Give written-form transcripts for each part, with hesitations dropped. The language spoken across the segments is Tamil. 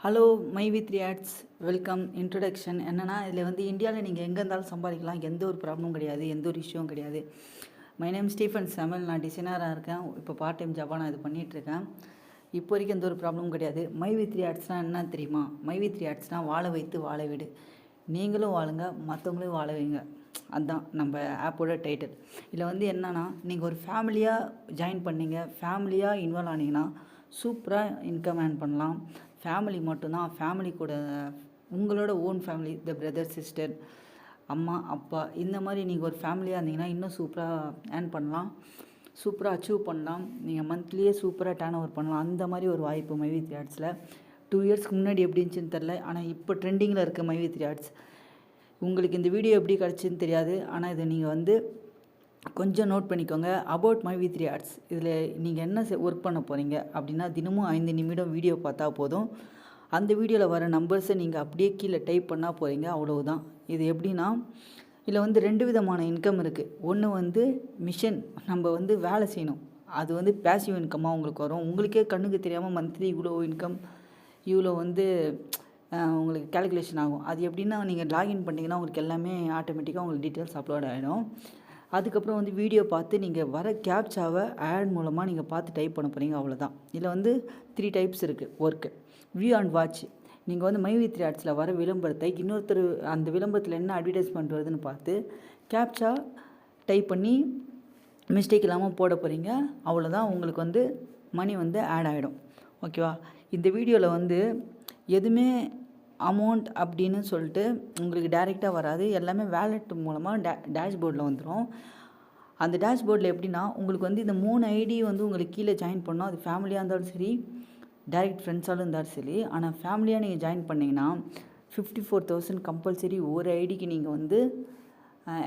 Hello my with ads welcome introduction. என்னென்னா இதில் வந்து இந்தியாவில் நீங்கள் எங்கே இருந்தாலும் சம்பாதிக்கலாம், எந்த ஒரு ப்ராப்ளமும் கிடையாது, எந்த ஒரு இஷ்யூவும் கிடையாது. My name Stephen Samuel. நான் டிசைனராக இருக்கேன். இப்போ பார்ட் டைம் ஜாபாக நான் இது பண்ணிகிட்ருக்கேன். இப்போ வரைக்கும் எந்த ஒரு ப்ராப்ளமும் கிடையாது. மை வித் ஆட்ஸ்னால் என்ன தெரியுமா? மை வித் ஆட்ஸ்னால் வாழ வைத்து வாழ விடு. நீங்களும் வாழுங்க, மற்றவங்களையும் வாழ வைங்க. அதுதான் நம்ம ஆப்போட டைட்டில். இதில் வந்து என்னென்னா, நீங்கள் ஒரு ஃபேமிலியாக ஜாயின் பண்ணிங்க, ஃபேமிலியாக இன்வால்வ் ஆனீங்கன்னா சூப்பராக இன்கம் ஏர்ன் பண்ணலாம். ஃபேமிலி மட்டும்தான், ஃபேமிலி கூட உங்களோட ஓன் ஃபேமிலி, த பிரதர் சிஸ்டர், அம்மா அப்பா, இந்த மாதிரி நீங்கள் ஒரு ஃபேமிலியாக இருந்தீங்கன்னா இன்னும் சூப்பராக ஏர்ன் பண்ணலாம், சூப்பராக அச்சீவ் பண்ணலாம். நீங்கள் மந்த்லியே சூப்பராக டர்ன் ஓவர் பண்ணலாம். அந்த மாதிரி ஒரு வாய்ப்பு மை வித் ஆட்ஸில். 2 இயர்ஸ்க்கு முன்னாடி எப்படி இருந்துச்சுன்னு தெரில, ஆனால் இப்போ ட்ரெண்டிங்கில் இருக்க மை வித் ஆட்ஸ். உங்களுக்கு இந்த வீடியோ எப்படி கிடச்சின்னு தெரியாது, ஆனால் இதை நீங்கள் வந்து கொஞ்சம் நோட் பண்ணிக்கோங்க. About my with ads. இதில் நீங்கள் என்ன ஒர்க் பண்ண போகிறீங்க அப்படின்னா, தினமும் 5 நிமிடம் வீடியோ பார்த்தா போதும். அந்த வீடியோவில் வர நம்பர்ஸை நீங்கள் அப்படியே கீழே டைப் பண்ணால் போகிறீங்க, அவ்வளவுதான். இது எப்படின்னா, இதில் வந்து 2 விதமான இன்கம் இருக்குது. ஒன்று வந்து மிஷன், நம்ம வந்து வேலை செய்யணும், அது வந்து பேசிவ் இன்கமாக உங்களுக்கு வரும். உங்களுக்கே கண்ணுக்கு தெரியாமல் மந்த்லி இவ்வளோ இன்கம், இவ்வளோ வந்து உங்களுக்கு கேல்குலேஷன் ஆகும். அது எப்படின்னா, நீங்கள் லாகின் பண்ணிங்கன்னா உங்களுக்கு எல்லாமே ஆட்டோமேட்டிக்காக உங்களுக்கு டீட்டெயில்ஸ் அப்லோட் ஆகிடும். அதுக்கப்புறம் வந்து வீடியோ பார்த்து நீங்கள் வர கேப்சாவை ஆட் மூலமாக நீங்கள் பார்த்து டைப் பண்ண போகிறீங்க, அவ்வளோதான். இதில் வந்து 3 டைப்ஸ் இருக்குது ஒர்க்கு. View and watch. நீங்கள் வந்து மை வித் ஆட்ஸில் வர விளம்பரத்தை இன்னொருத்தர் அந்த விளம்பரத்தில் என்ன அட்வர்டைஸ்மெண்ட் வருதுன்னு பார்த்து கேப்சா டைப் பண்ணி மிஸ்டேக் இல்லாமல் போட போகிறீங்க, அவ்வளோதான். உங்களுக்கு வந்து மணி வந்து ஆட் ஆகிடும். ஓகேவா? இந்த வீடியோவில் வந்து எதுவுமே அமௌண்ட் அப்படின்னு சொல்லிட்டு உங்களுக்கு டைரெக்டாக வராது. எல்லாமே வேலெட் மூலமாக டேஷ்போர்டில் வந்துடும். அந்த டேஷ்போர்டில் எப்படின்னா, உங்களுக்கு வந்து இந்த 3 ஐடி வந்து உங்களுக்கு கீழே ஜாயின் பண்ணோம். அது ஃபேமிலியாக இருந்தாலும் சரி, டைரெக்ட் ஃப்ரெண்ட்ஸாலும் இருந்தாலும் சரி. ஆனால் ஃபேமிலியாக நீங்கள் ஜாயின் பண்ணிங்கன்னா 54,000 கம்பல்சரி ஒரு ஐடிக்கு நீங்கள் வந்து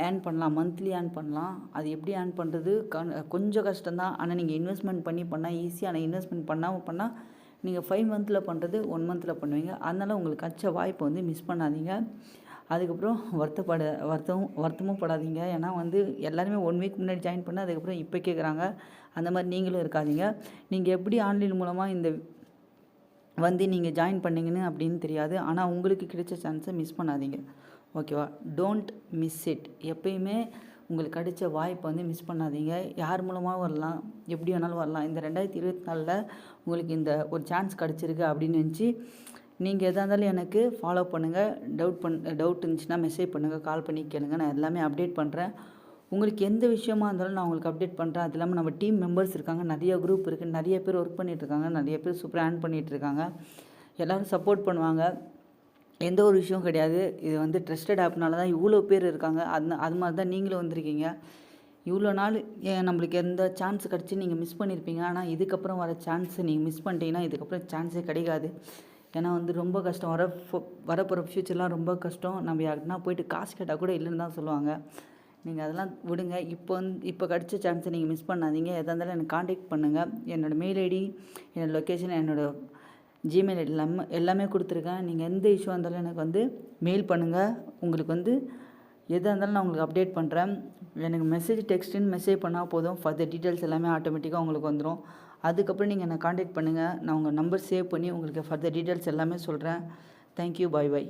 ஏர்ன் பண்ணலாம், மந்த்லி ஏர்ன் பண்ணலாம். அது எப்படி ஏர்ன் பண்ணுறது கொஞ்சம் கஷ்டம்தான். ஆனால் நீங்கள் இன்வெஸ்ட்மெண்ட் பண்ணால் ஈஸி. ஆனால் இன்வெஸ்ட்மெண்ட் பண்ணால் நீங்கள் 5 மந்தில் பண்ணுறது 1 மந்தில் பண்ணுவீங்க. அதனால் உங்களுக்கு கச்ச வாய்ப்பை வந்து மிஸ் பண்ணாதீங்க. அதுக்கப்புறம் வருத்தமும் படாதீங்க. ஏன்னா வந்து எல்லாருமே 1 வீக் முன்னாடி ஜாயின் பண்ண அதுக்கப்புறம் இப்போ கேட்குறாங்க. அந்த மாதிரி நீங்களும் இருக்காதீங்க. நீங்கள் எப்படி ஆன்லைன் மூலமாக இந்த வந்து நீங்கள் ஜாயின் பண்ணிங்கன்னு அப்படின்னு தெரியாது. ஆனால் உங்களுக்கு கிடைச்ச சான்ஸை மிஸ் பண்ணாதீங்க. ஓகேவா? Don't miss it. எப்பயுமே உங்களுக்கு கிடைச்ச வாய்ப்பை வந்து மிஸ் பண்ணாதீங்க. யார் மூலமாக வரலாம், எப்படி வேணாலும் வரலாம். இந்த 2024 உங்களுக்கு இந்த ஒரு சான்ஸ் கிடச்சிருக்கு அப்படின்னு நினச்சி நீங்கள் எதாக இருந்தாலும் எனக்கு ஃபாலோ பண்ணுங்கள். டவுட் இருந்துச்சுன்னா மெசேஜ் பண்ணுங்கள், கால் பண்ணி கேளுங்க. நான் எல்லாமே அப்டேட் பண்ணுறேன். உங்களுக்கு எந்த விஷயமா இருந்தாலும் நான் உங்களுக்கு அப்டேட் பண்ணுறேன். அது இல்லாமல் நம்ம டீம் மெம்பர்ஸ் இருக்காங்க, நிறைய குரூப் இருக்குது, நிறைய பேர் ஒர்க் பண்ணிகிட்ருக்காங்க, நிறைய பேர் சூப்பராக ஏர்ன் பண்ணிகிட்ருக்காங்க. எல்லோரும் சப்போர்ட் பண்ணுவாங்க. எந்த ஒரு விஷயம் கிடையாது. இது வந்து ட்ரஸ்டட் ஆப்னால தான் இவ்வளோ பேர் இருக்காங்க. அது மாதிரி தான் நீங்களும் வந்திருக்கீங்க. இவ்வளோ நாள் நம்மளுக்கு எந்த சான்ஸ் கிடச்சி நீங்கள் மிஸ் பண்ணியிருப்பீங்க. ஆனால் இதுக்கப்புறம் வர சான்ஸை நீங்கள் மிஸ் பண்ணிட்டீங்கன்னா இதுக்கப்புறம் சான்ஸே கிடைக்காது. ஏன்னா வந்து ரொம்ப கஷ்டம். வரப்போகிற ஃப்யூச்சர்லாம் ரொம்ப கஷ்டம். நம்ம யாருக்குன்னா போயிட்டு காசு கேட்டால் கூட இல்லைன்னு தான் சொல்லுவாங்க. நீங்கள் அதெல்லாம் விடுங்க. இப்போ கிடச்ச சான்ஸை நீங்கள் மிஸ் பண்ணாதீங்க. எதாக இருந்தாலும் எனக்கு காண்டாக்ட் பண்ணுங்கள். என்னோடய மெயில் ஐடி, என்னோடய லொக்கேஷன், என்னோடய ஜிமெயில் ஐடி எல்லாமே கொடுத்துருக்கேன். நீங்கள் எந்த இஷ்யூவாக இருந்தாலும் எனக்கு வந்து மெயில் பண்ணுங்கள். உங்களுக்கு வந்து எதாக இருந்தாலும் நான் உங்களுக்கு அப்டேட் பண்ணுறேன். எனக்கு டெக்ஸ்ட்டுன்னு மெசேஜ் பண்ணால் போதும். ஃபர்தர் டீட்டெயில்ஸ் எல்லாமே ஆட்டோமேட்டிக்காக உங்களுக்கு வந்துடும். அதுக்கப்புறம் நீங்கள் என்னை காண்டாக்ட் பண்ணுங்கள். நான் உங்கள் நம்பர் சேவ் பண்ணி உங்களுக்கு ஃபர்தர் டீட்டெயில்ஸ் எல்லாமே சொல்கிறேன். தேங்க்யூ. பாய்.